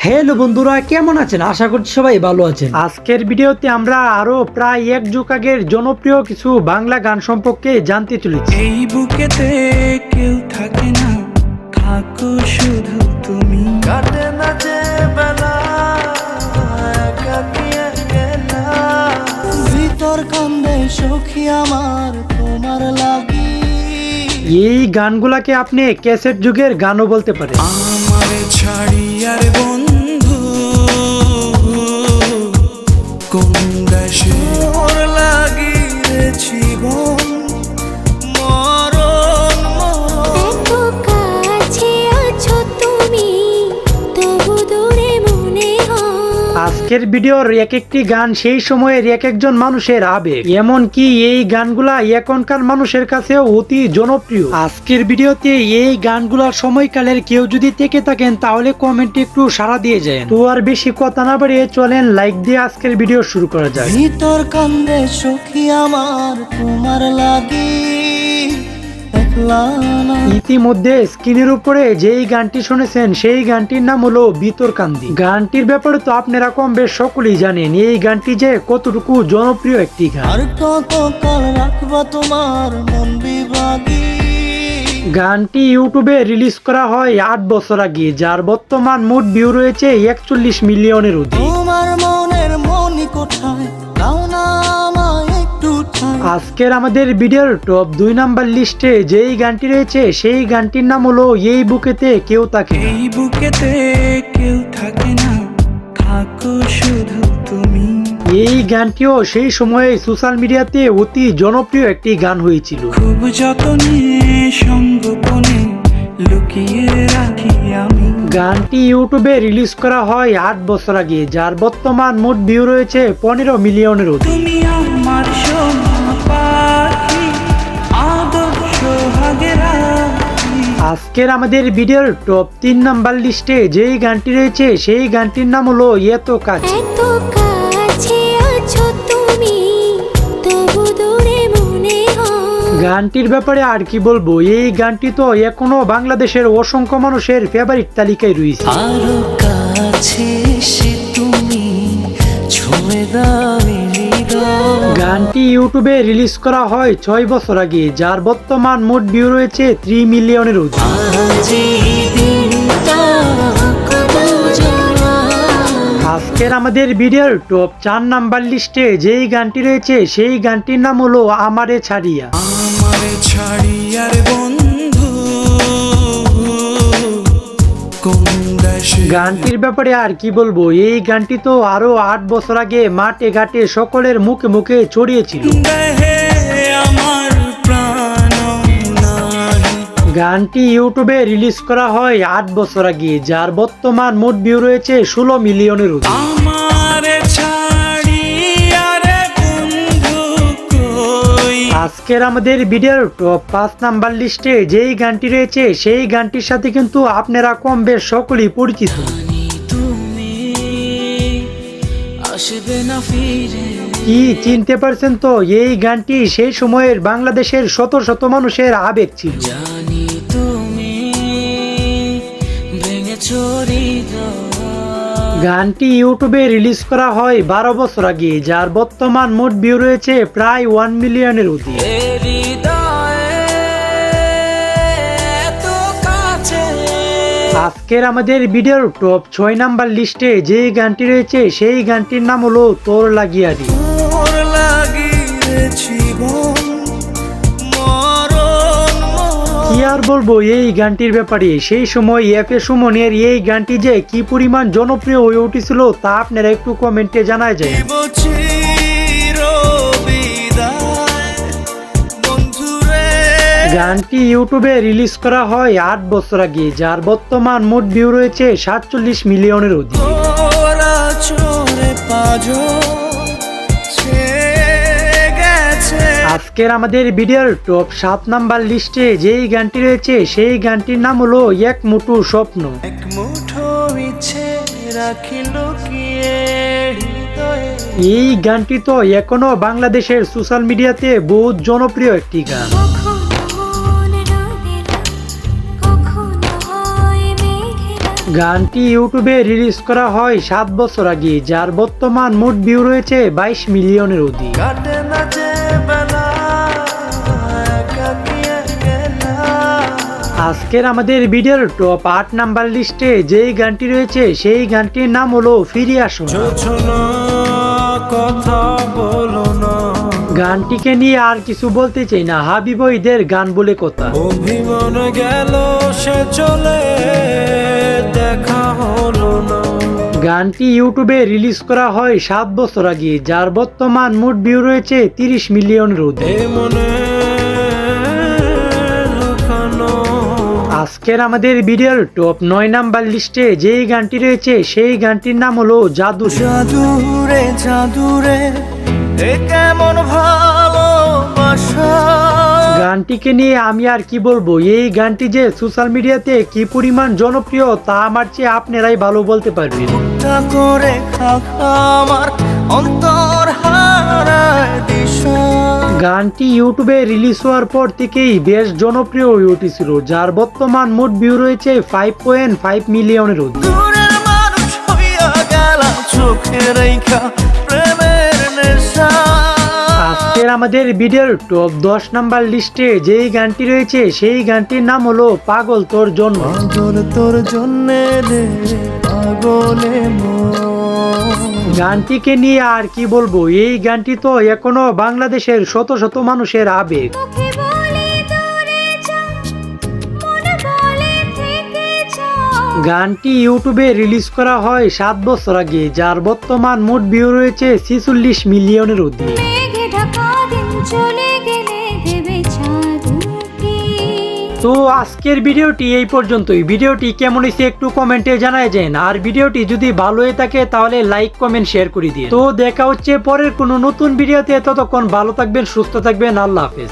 Hello বন্ধুরা, কেমন আছেন? আশা করছি সবাই ভালো আছেন। আজকের ভিডিওতে আমরা আরো প্রায় এক যুগ আগের জনপ্রিয় কিছু বাংলা গান সম্পর্কে জানতে চলেছি। এই বুকেতে কেউ থাকে না, থাকো শুধু তুমি। কাটে না যে বেলা একাকী একলা, ভিতর কান্দে সখী আমার তোমার লাগি। এই গানগুলাকে আপনি ক্যাসেট যুগের গানও বলতে পারেন। আমার ছাড়ি আর বন্ধু কোন দেশে মোর লাগি রে জীবন মরণ এত কাছে আছো তুমি, তবু দূরে মনে হয়। আজকের ভিডিওর এক একটি গান সেই সময়ের এক একজন মানুষের আবেগ, এমনকি এই গানগুলা এখনকার মানুষের কাছেও অতি জনপ্রিয়। আজকের ভিডিওতে এই গানগুলার সময়কালের কেউ যদি থেকে থাকেন তাহলে কমেন্টে একটু সাড়া দিয়ে যায়। তো আর বেশি কথা না বাড়িয়ে চলেন লাইক দিয়ে আজকের ভিডিও শুরু করা যায়। ভিতর কান্দে সখী আমার তোমার লাগি একলা না। ইতিমধ্যে স্ক্রিনের উপরে যেই গানটি শুনেছেন সেই গানটির নাম হলো ভিতর কান্দি। গানটির ব্যাপারে তো আপনারা কম বেশ সকলেই জানেন এই গানটি যে কতটুকু জনপ্রিয় একটি গান। আর কত কাল রাখবা তোমার মন বিভাগী। গানটি ইউটিউবে রিলিজ করা হয় 8 বছর আগে, যার বর্তমান মোট ভিউ রয়েছে 41 মিলিয়নের অধিক। তোমার মনের মনি কোঠায় দাও না আমায় একটু ঠাঁই। আজকের আমাদের ভিডিওর টপ 2 নাম্বার লিস্টে যেই গানটি রয়েছে সেই গানটির নাম হলো এই বুকেতে কেউ থাকে না। এই বুকেতে কেউ থাকে না, থাকো শুধু তুমি। এই গানটিও সেই সময়ে সোশ্যাল মিডিয়াতে অতি জনপ্রিয় একটি গান হয়েছিল। খুব যতনে সঙ্গোপনে লুকিয়ে রাখি আমি। গানটি ইউটিউবে রিলিজ করা হয় 8 বছর আগে, যার বর্তমান মোট ভিউ রয়েছে 15 মিলিয়নের অধিক। তুমি আমার সোনা পাখি, আদর্শ সোহাগের রাখি। আজকের আমাদের ভিডিওর টপ 3 নাম্বার লিস্টে যেই গানটি রয়েছে সেই গানটির নাম হলো এত কাছে। এত কাছে আছো তুমি, তবু দূরে মনে হয়। গানটির ব্যাপারে আর কি বলবো, এই গানটি তো এখনো বাংলাদেশের অসংখ্য মানুষের ফেভারিট তালিকায় রয়েছে। আরো কাছে এসে তুমি ছুঁয়ে দাও হৃদয়। গানটি ইউটিউবে রিলিজ করা হয় 6 বছর আগে, যার বর্তমান মোট ভিউ রয়েছে 3 মিলিয়নের অধিক। আজ এই দিনটা কত জমা। আজকের আমাদের ভিডিওর টপ 4 নাম্বার লিস্টে যেই গানটি রয়েছে সেই গানটির নাম হলো আমারে ছাড়িয়া। আমারে ছাড়ি আর বন্ধু কোন দেশে। গানটির ব্যাপারে আর কি বলবো, এই গানটি তো আরো 8 বছর আগে মাঠে ঘাটে সকলের মুখে মুখে ছড়িয়েছিল। দেহে আমার প্রাণ নাহি। গানটি ইউটিউবে রিলিজ করা হয় 8 বছর আগে, যার বর্তমান মোট ভিউ রয়েছে 16 মিলিয়নের অধিক। আমারে ছাড়ি আর বন্ধু কই। আজকের আমাদের ভিডিওর টপ 5 নাম্বার লিস্টে যেই গানটি রয়েছে সেই গানটির সাথে কিন্তু আপনারা কম বেশ সকলেই পরিচিত। জানি তুমি আসবে না ফিরে। কি চিনতে পারছেন তো, এই গানটি সেই সময়ের বাংলাদেশের শত শত মানুষের আবেগ ছিল। জানি তুমি ভেঙেছো হৃদয়। গানটি ইউটিউবে রিলিজ করা হয় 12 বছর আগে, যার বর্তমান মোট ভিউ রয়েছে প্রায় 1 মিলিয়নের অধিক। এ হৃদয়ে এত কাছে। আজকের আমাদের ভিডিওর টপ 6 নাম্বার লিস্টে যেই গানটি রয়েছে সেই গানটির নাম হলো তোর লাগিয়ারি। তোর লাগি রে জীবন মরণ কি আর বলবো এই গানটির ব্যাপারে, সেই সময় এফএ সুমনের এই গানটি যে কি পরিমাণ জনপ্রিয় হয়ে উঠেছিল তা আপনারা একটু কমেন্টে জানায় যায়। গানটি ইউটিউবে রিলিজ করা হয় 8 বছর আগে, যার বর্তমান মোট ভিউ রয়েছে 47 মিলিয়নের অধিক। আজকের আমাদের ভিডিওর টপ 7 নাম্বার লিস্টে যেই গানটি রয়েছে সেই গানটির নাম হলো এক মুঠো স্বপ্ন। এক মুঠো ইচ্ছে রাখিল লুকিয়ে হৃদয়ে। এই গানটি তো এখনো বাংলাদেশের সোশ্যাল মিডিয়াতে বহুত জনপ্রিয় একটি গান। কখনো মন রোদেলা, কখনো হয় মেঘেলা। গানটি ইউটিউবে রিলিজ করা হয় 7 বছর আগে, যার বর্তমান মোট ভিউ রয়েছে 22 মিলিয়নের অধিক। কাটে না যে বেলা একাকী একলা। আজকের আমাদের ভিডিওর টপ 8 নাম্বার লিস্টে যেই গানটি রয়েছে সেই গানটির নাম হলো ফিরে আসো না। যোছনা কথা বলো না, গানটিকে নিয়ে আর কিছু বলতে চাই না, হাবিবইদের গান বলে কথা। অভিমান গেল সে চলে, দেখা হলো না। গানটি ইউটিউবে রিলিজ করা হয় 7 বছর আগে, যার বর্তমান মোট ভিউ রয়েছে 30 মিলিয়নের অধিক। এ মনে লুকানো। আজকের আমাদের ভিডিওর টপ 9 নাম্বার লিস্টে যেই গানটি রয়েছে সেই গানটির নাম হলো জাদু। জাদুরে জাদুরে এ কেমন ভালোবাসা। গানটিকে নিয়ে আমি আর কি বলবো, এই গানটি যে সোশ্যাল মিডিয়াতে কি পরিমাণ জনপ্রিয় তা আমার চেয়ে আপনারাই ভালো বলতে পারবেন। তা করে খাখা আমার অন্তর হারায় দিশা। গানটি ইউটিউবে রিলিজ হওয়ার পর থেকেই বেশ জনপ্রিয় হয়ে উঠেছিল, যার বর্তমান মোট ভিউ রয়েছে 5.5 মিলিয়নের অধিক। দূরের মানুষ হইয়া গেলাম চোখে রেখা প্রেমের নেশা। আজকের আমাদের ভিডিওর টপ 10 নাম্বার লিস্টে যেই গানটি রয়েছে সেই গানটির নাম হলো পাগল তোর জন্য। পাগল তোর জন্যে রে পাগলে মন। গানটিকে নিয়ে আর কি বলবো, এই গানটি তো এখনো বাংলাদেশের শত শত মানুষের আবেগ। মুখে বলে দূরে যাও, মনে বলে থেকে যাও। গানটি ইউটিউবে রিলিজ করা হয় 7 বছর আগে, যার বর্তমান মোট ভিউ রয়েছে 46 মিলিয়নের অধিক। মেঘে ঢাকা দিন চলে গেলে দেবে চাঁদ উঁকি। তো আজকের ভিডিওটি এই পর্যন্তই। ভিডিওটি কেমন হয়েছে একটু কমেন্টে জানায় যান, আর ভিডিওটি যদি ভালো হয়ে থাকে তাহলে লাইক কমেন্ট শেয়ার করে দিন। তো দেখা হচ্ছে পরের কোনো নতুন ভিডিওতে, ততক্ষণ ভালো থাকবেন, সুস্থ থাকবেন, আল্লাহ হাফেজ।